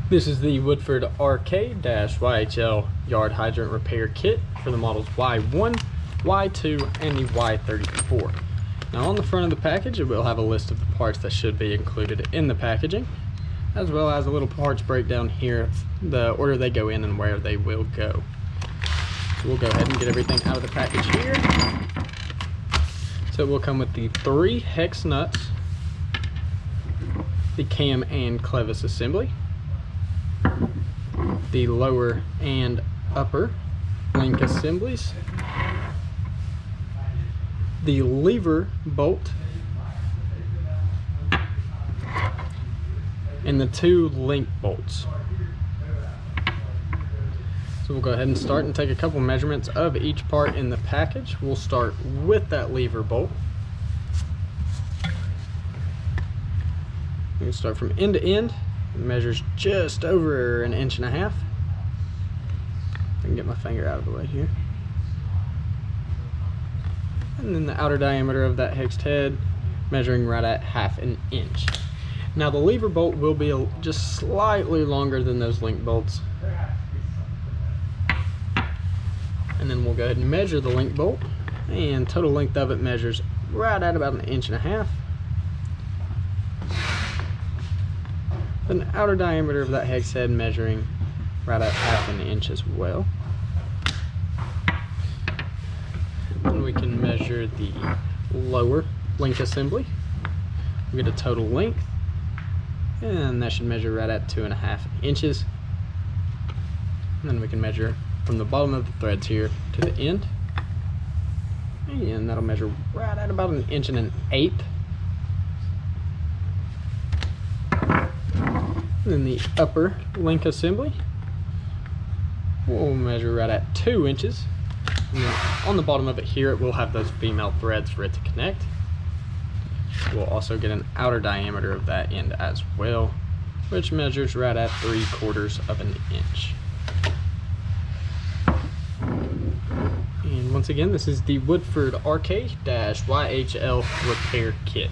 This is the Woodford RK-YHL yard hydrant repair kit for the models Y1, Y2, and the Y34. Now on the front of the package it will have a list of the parts that should be included in the packaging, as well as a little parts breakdown here, the order they go in and where they will go. So we'll go ahead and get everything out of the package here. So it will come with the 3 hex nuts, the cam and clevis assembly, the lower and upper link assemblies, the lever bolt, and the 2 link bolts. So we'll go ahead and start and take a couple measurements of each part in the package. We'll start with that lever bolt. We can start from end to end. It measures just over 1.5 inches. I can get my finger out of the way here. And then the outer diameter of that hexed head measuring right at 1/2 inch. Now the lever bolt will be just slightly longer than those link bolts. And then we'll go ahead and measure the link bolt, and total length of it measures right at about 1.5 inches. The outer diameter of that hex head measuring right at 1/2 inch as well. And we can measure the lower link assembly. We get a total length, and that should measure right at 2.5 inches. And then we can measure from the bottom of the threads here to the end, and that'll measure right at about 1 1/8 inches. And then the upper link assembly will measure right at 2 inches. And then on the bottom of it here, it will have those female threads for it to connect. We'll also get an outer diameter of that end as well, which measures right at 3/4 inch. And once again, this is the Woodford RK-YHL repair kit.